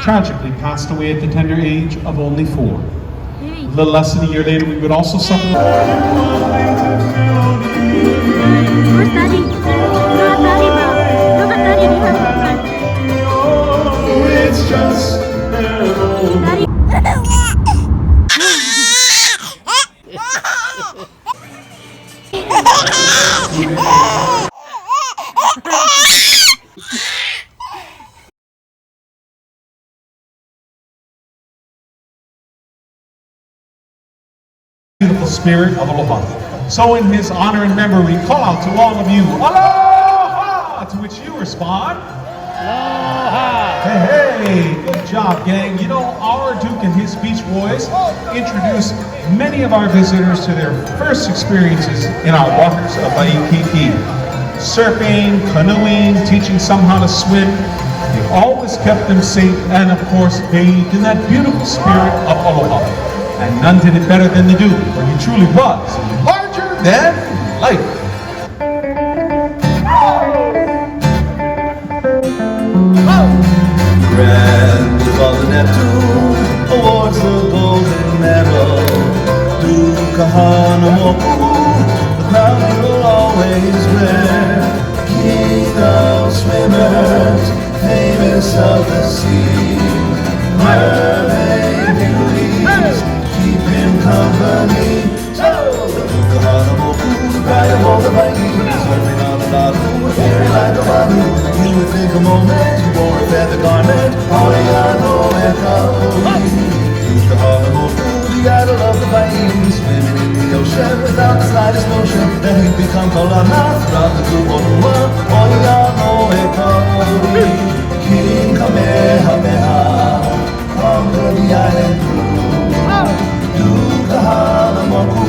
tragically passed away at the tender age of only 4. A little less than a year later, we would also suffer. It's just beautiful spirit of aloha. So in his honor and memory, we call out to all of you, aloha! To which you respond, aloha! Hey, hey, good job, gang. You know, our Duke and his Beach Boys introduced many of our visitors to their first experiences in our waters of Waikiki. Surfing, canoeing, teaching some how to swim. They always kept them safe and, of course, bathed in that beautiful spirit of aloha. And none did it better than the Duke, for he truly was larger than life. Grand Father Neptune awards the golden medal to Kahanamoku, the crown he will always wear. King of swimmers, famous of the sea, mermaid beauties keep him company. So, Kahanamoku, the pride of all the Vikings, surfing on the Lani, a fairy like a banu. You would think a moment he wore a feather garment. Hawaiian, Kahanamoku, the idol of the Vikings, swimming in the ocean without the slightest notion that he'd become Lani throughout the Hula. King Kamehameha conquered the island through Kahanamoku.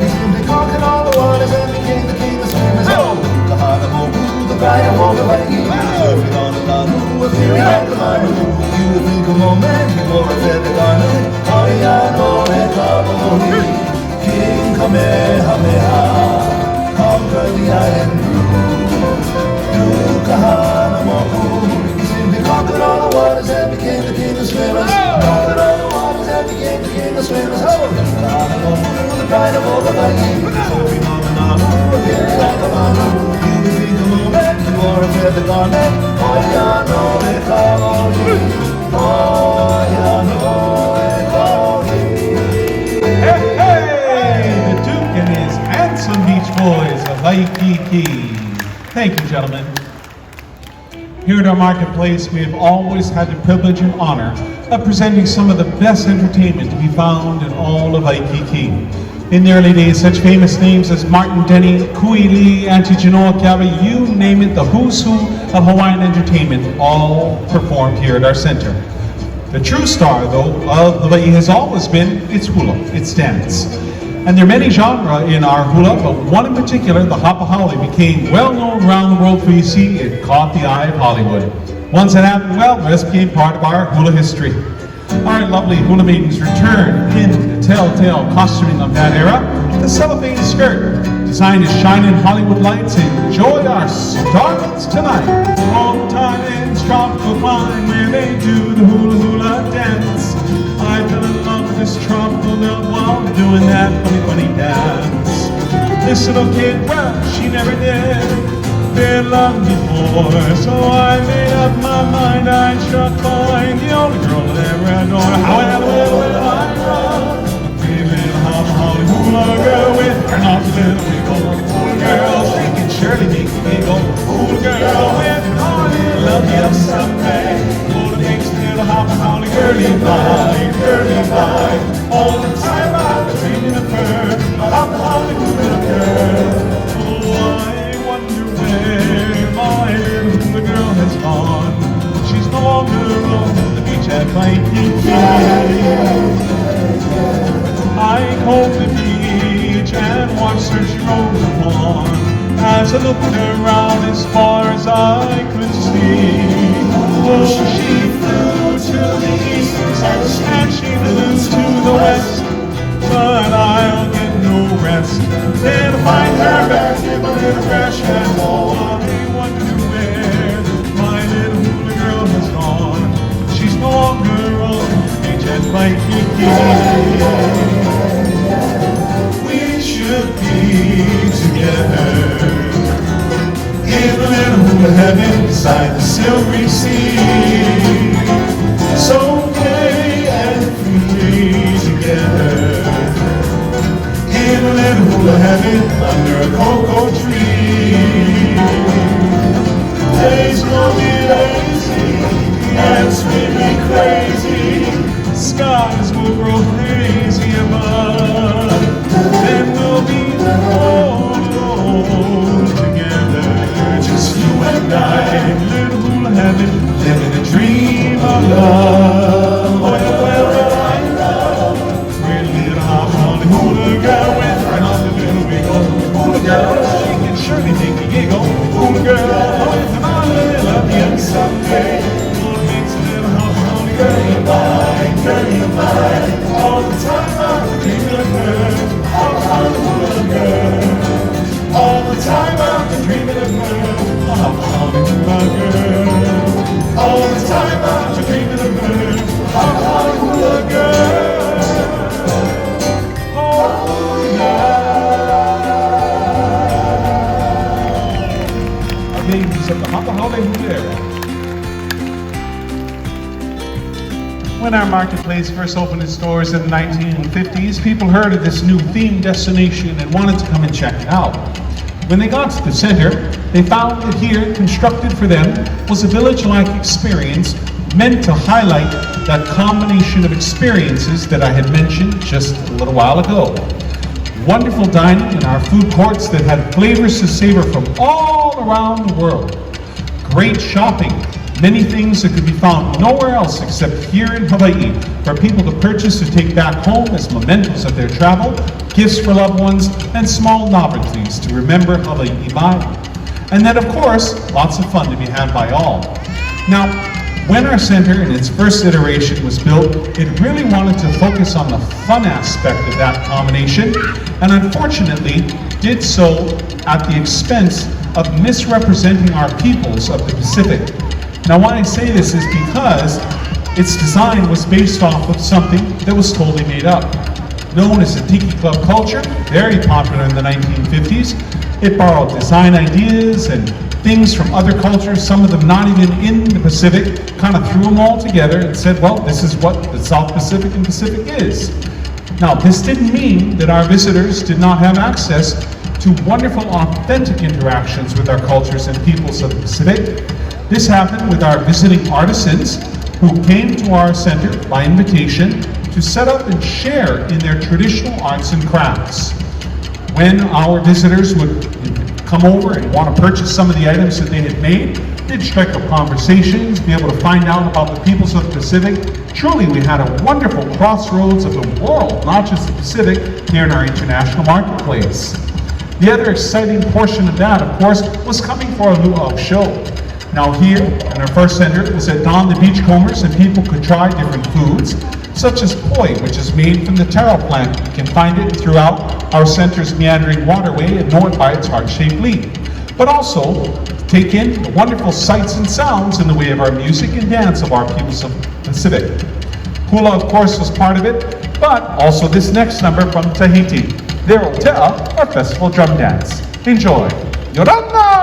He simply conquered all the waters and became the king of swimmers. Oh, Kahanamoku, the pride of all the Waikiki, surfing on the Lani, a fairy like a manu. You would think a moment he wore a feather garment. King Kamehameha conquered the island through Kahanamoku. He simply conquered all the waters and became the king of swimmers. Conquered all the waters and became the king of swimmers. Kahanamoku, the pride of all the Waikiki, surfing on the Lani, a fairy like a manu. You would think a moment he wore a feather garment. Hey, the Duke and his handsome Beach Boys of Waikiki. Thank you, gentlemen. Here at our marketplace, we have always had the privilege and honor of presenting some of the best entertainment to be found in all of Waikiki. In the early days, such famous names as Martin Denny, Kui Lee, Auntie Genoa Kiawe, you name it, the who's who of Hawaiian entertainment all performed here at our center. The true star, though, of Hawaii has always been its hula, its dance. And there are many genres in our hula, but one in particular, the hapa haole, became well known around the world, for you see, it caught the eye of Hollywood. Once it happened, well, the rest became part of our hula history. Our lovely hula maidens return in the telltale costuming of that era, the cellophane skirt, designed to shine in Hollywood lights. Enjoy our starlets tonight. Long time in tropical climb where they do the hula hula dance. I fell in love with this tropical love while doing that funny funny dance. This little kid, well, she never did been loved before, so I made up my mind I'd struck find the only girl that ever adored. However, will I love a pretty little hapa haole hula girl with her naughty little big old hula girl. She can surely make a big old hula girl with our little love you someday. Hula makes little hapa haole girly by. All the time I've been dreaming of her, a hapa haole hula girl. My little hula girl has gone. She's no longer alone on the beach at Waikiki. I combed the beach and watched her she rolled upon. As I looked around as far as I could see, oh, she flew to the east and she flew to the west. But I'll get no rest till I find her back in my little crash and I wonder where. hula heaven beside the silvery sea. So play and free together in a little hula heaven under a cocoa tree. Days will be lazy and sweetly crazy. Skies will grow hazy above. Then we'll be all alone together. Just you and I, Little hula heaven, living a dream of love. Well, I love pretty little hot hula girl with right on the little wiggle. Hula girl, she can surely make you giggle. Hula girl, with an on the little young someday. Lord makes a little hot girl. girl, you're mine. All the time I'm dreaming of her. I'm a hula girl. All the time I'm dreaming of her. I'm a hula girl. All the time I'm dreaming of her. I'm a hula girl. Oh yeah. Our babies of the Hawaiian hula era. When our marketplace first opened its doors in the 1950s, people heard of this new themed destination and wanted to come and check it out. When they got to the center, they found that here, constructed for them, was a village-like experience meant to highlight that combination of experiences that I had mentioned just a little while ago. Wonderful dining in our food courts that had flavors to savor from all around the world. Great shopping. Many things that could be found nowhere else except here in Hawaii for people to purchase to take back home as mementos of their travel, gifts for loved ones, and small novelties to remember Hawaii by. And then, of course, lots of fun to be had by all. Now, when our center in its first iteration was built, it really wanted to focus on the fun aspect of that combination, and unfortunately did so at the expense of misrepresenting our peoples of the Pacific. Now, why I say this is because its design was based off of something that was totally made up. Known as the Tiki Club culture, very popular in the 1950s, it borrowed design ideas and things from other cultures, some of them not even in the Pacific, kind of threw them all together and said, well, this is what the South Pacific and Pacific is. Now, this didn't mean that our visitors did not have access to wonderful, authentic interactions with our cultures and peoples of the Pacific. This happened with our visiting artisans who came to our center by invitation to set up and share in their traditional arts and crafts. When our visitors would come over and want to purchase some of the items that they had made, they'd strike up conversations, be able to find out about the peoples of the Pacific. Truly, we had a wonderful crossroads of the world, not just the Pacific, here in our international marketplace. The other exciting portion of that, of course, was coming for a luau show. Now here, in our first center, it was at dawn the beachcombers and people could try different foods, such as poi, which is made from the taro plant. You can find it throughout our center's meandering waterway and know it by its heart-shaped leaf. But also, take in the wonderful sights and sounds in the way of our music and dance of our peoples of the Pacific. Hula, of course, was part of it, but also this next number from Tahiti, their Otea, our festival drum dance. Enjoy. Yorana!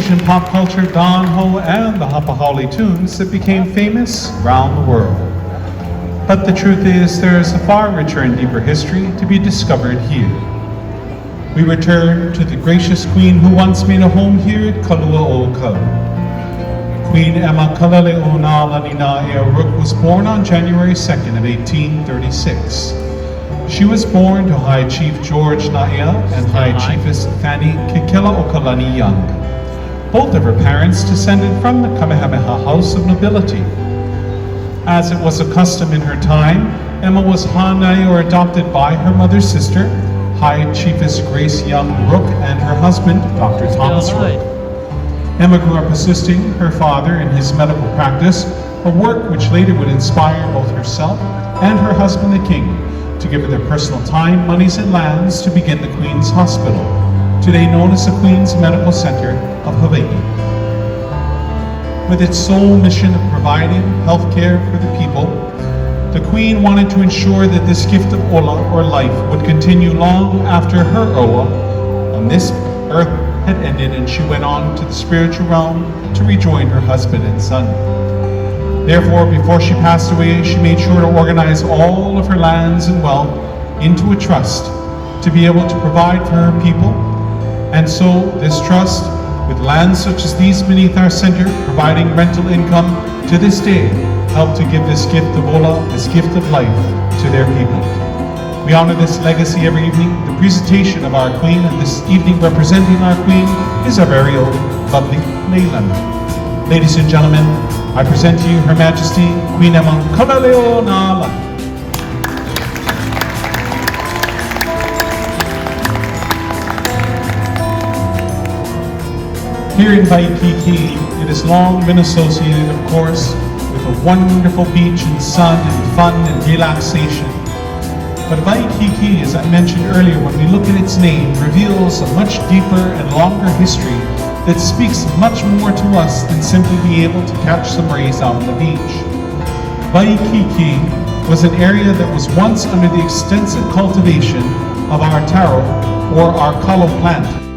Asian pop culture, Danho, and the Hapahali tunes that became famous around the world. But the truth is, there is a far richer and deeper history to be discovered here. We return to the gracious queen who once made a home here at Kalua'okau. Queen Emma Kalale'o was born on January 2nd of 1836. She was born to High Chief George Naea and High Chiefess Fanny Kikela-Okalani Young. Both of her parents descended from the Kamehameha House of Nobility. As it was a custom in her time, Emma was hanai or adopted by her mother's sister, High Chiefess Grace Young Rook, and her husband, Dr. Thomas Rook. Emma grew up assisting her father in his medical practice, a work which later would inspire both herself and her husband, the king, to give her their personal time, monies, and lands to begin the Queen's Hospital, today known as the Queen's Medical Center of Hawaii. With its sole mission of providing health care for the people, the Queen wanted to ensure that this gift of ola, or life, would continue long after her oa on this earth had ended and she went on to the spiritual realm to rejoin her husband and son. Therefore, before she passed away, she made sure to organize all of her lands and wealth into a trust to be able to provide for her people. And so this trust, with lands such as these beneath our center, providing rental income to this day, help to give this gift of ola, this gift of life, to their people. We honor this legacy every evening. The presentation of our Queen, and this evening representing our Queen is our very own lovely Leilani. Ladies and gentlemen, I present to you Her Majesty Queen Emma Kalale'o. Here in Waikiki, it has long been associated, of course, with a wonderful beach and sun and fun and relaxation. But Waikiki, as I mentioned earlier, when we look at its name, reveals a much deeper and longer history that speaks much more to us than simply being able to catch some rays out on the beach. Waikiki was an area that was once under the extensive cultivation of our taro, or our kalo plant.